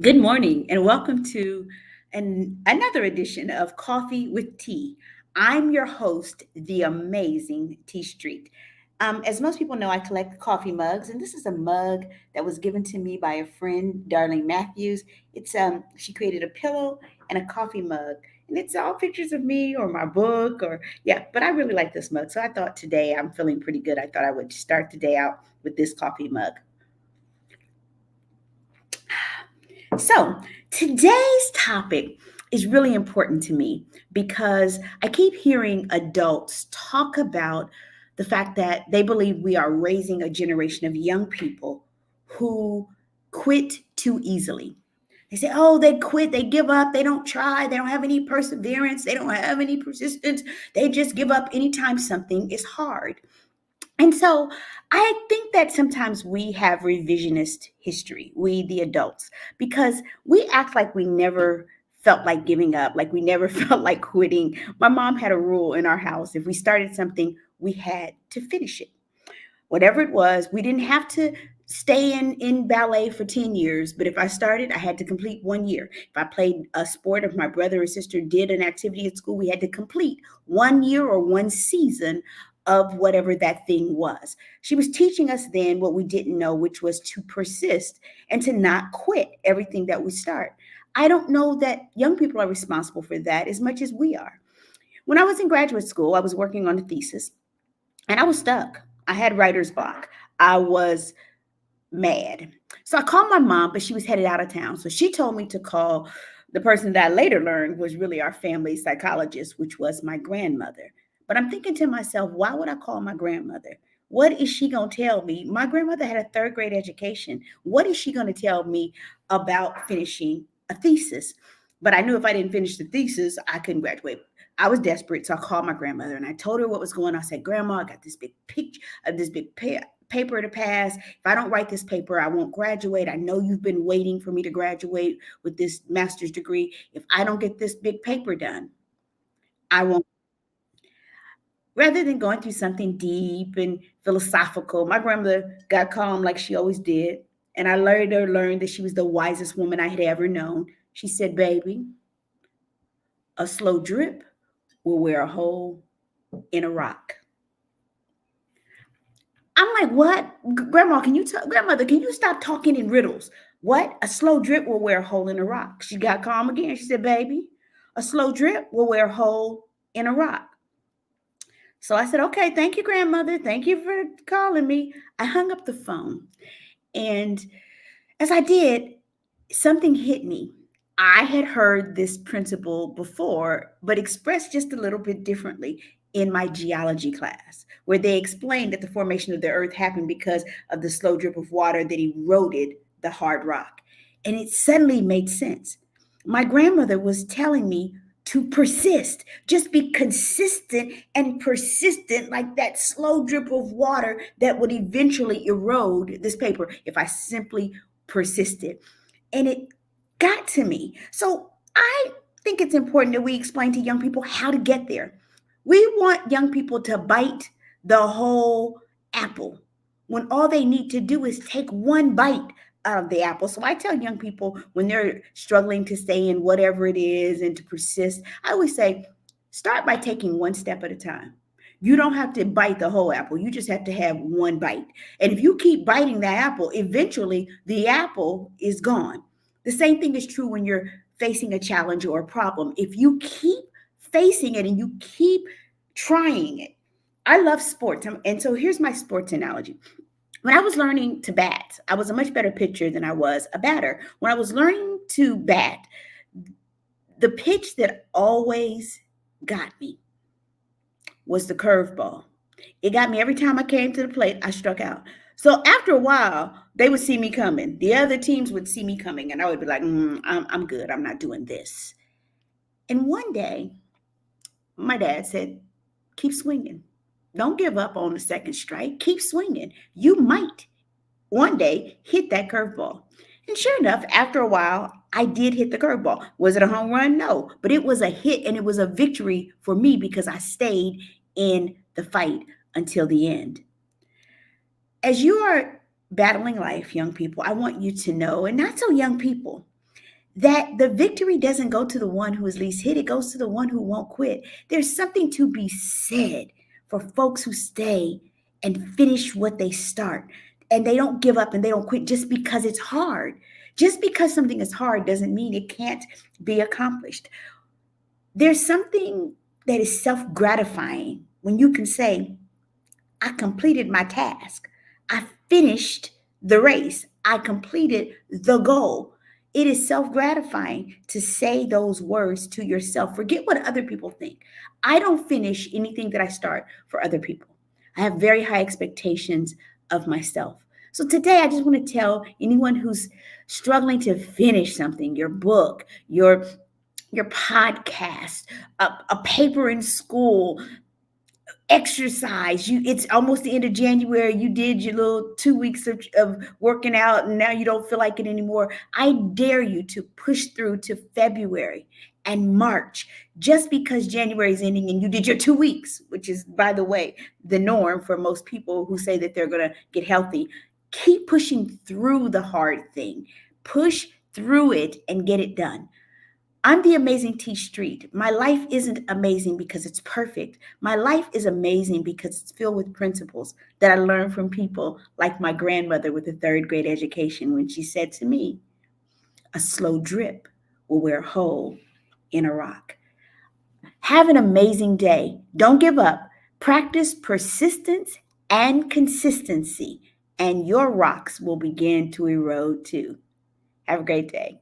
Good morning and welcome to another edition of Coffee with Tea. I'm your host, the amazing Tea Street. As most people know, I collect coffee mugs, and this is a mug that was given to me by a friend, Darlene Matthews. It's she created a pillow and a coffee mug, and it's all pictures of me or my book or yeah. But I really like this mug, so I thought today I'm feeling pretty good. I thought I would start the day out with this coffee mug. So, today's topic is really important to me because I keep hearing adults talk about the fact that they believe we are raising a generation of young people who quit too easily. They say, oh, they quit, they give up, they don't try, they don't have any perseverance, they don't have any persistence, they just give up anytime something is hard. And so I think that sometimes we have revisionist history, we the adults, because we act like we never felt like giving up, like we never felt like quitting. My mom had a rule in our house: if we started something, we had to finish it. Whatever it was, we didn't have to stay in ballet for 10 years, but if I started, I had to complete 1 year. If I played a sport, if my brother or sister did an activity at school, we had to complete 1 year or one season of whatever that thing was. She was teaching us then what we didn't know, which was to persist and to not quit everything that we start. I don't know that young people are responsible for that as much as we are. When I was in graduate school, I was working on a thesis and I was stuck. I had writer's block. I was mad. So I called my mom, but she was headed out of town. So she told me to call the person that I later learned was really our family psychologist, which was my grandmother. But I'm thinking to myself, why would I call my grandmother? What is she going to tell me? My grandmother had a third grade education. What is she going to tell me about finishing a thesis? But I knew if I didn't finish the thesis, I couldn't graduate. I was desperate, so I called my grandmother and I told her what was going on. I said, "Grandma, I got this big picture, this big paper to pass. If I don't write this paper, I won't graduate. I know you've been waiting for me to graduate with this master's degree. If I don't get this big paper done, I won't." Rather than going through something deep and philosophical, my grandmother got calm like she always did. And I later learned that she was the wisest woman I had ever known. She said, "Baby, a slow drip will wear a hole in a rock." I'm like, "What? Grandma, grandmother, can you stop talking in riddles? What? A slow drip will wear a hole in a rock." She got calm again. She said, "Baby, a slow drip will wear a hole in a rock." So I said, "Okay, thank you, grandmother. Thank you for calling me." I hung up the phone. And as I did, something hit me. I had heard this principle before, but expressed just a little bit differently in my geology class, where they explained that the formation of the earth happened because of the slow drip of water that eroded the hard rock. And it suddenly made sense. My grandmother was telling me to persist, just be consistent and persistent, like that slow drip of water that would eventually erode this paper if I simply persisted. And it got to me. So I think it's important that we explain to young people how to get there. We want young people to bite the whole apple when all they need to do is take one bite out of the apple. So I tell young people when they're struggling to stay in whatever it is and to persist, I always say, start by taking one step at a time. You don't have to bite the whole apple. You just have to have one bite. And if you keep biting the apple, eventually the apple is gone. The same thing is true when you're facing a challenge or a problem. If you keep facing it and you keep trying it. I love sports. And so here's my sports analogy. When I was learning to bat, I was a much better pitcher than I was a batter. When I was learning to bat, the pitch that always got me was the curveball. It got me every time I came to the plate, I struck out. So after a while, they would see me coming. The other teams would see me coming, and I would be like, I'm good. I'm not doing this. And one day, my dad said, keep swinging. Don't give up on the second strike. Keep swinging. You might one day hit that curveball. And sure enough, after a while, I did hit the curveball. Was it a home run? No, but it was a hit and it was a victory for me because I stayed in the fight until the end. As you are battling life, young people, I want you to know, and not so young people, that the victory doesn't go to the one who is least hit, it goes to the one who won't quit. There's something to be said for folks who stay and finish what they start, and they don't give up and they don't quit just because it's hard. Just because something is hard doesn't mean it can't be accomplished. There's something that is self gratifying when you can say, I completed my task. I finished the race. I completed the goal. It is self gratifying to say those words to yourself. Forget what other people think. I don't finish anything that I start for other people. I have very high expectations of myself. So today, I just want to tell anyone who's struggling to finish something, your book, your podcast, a paper in school, exercise. It's almost the end of January. You did your little 2 weeks of working out and now you don't feel like it anymore. I dare you to push through to February and March. Just because January is ending and you did your 2 weeks, which is, by the way, the norm for most people who say that they're going to get healthy, keep pushing through the hard thing. Push through it and get it done. I'm the amazing T Street. My life isn't amazing because it's perfect. My life is amazing because it's filled with principles that I learned from people like my grandmother with a third grade education when she said to me, a slow drip will wear a hole in a rock. Have an amazing day. Don't give up. Practice persistence and consistency, and your rocks will begin to erode too. Have a great day.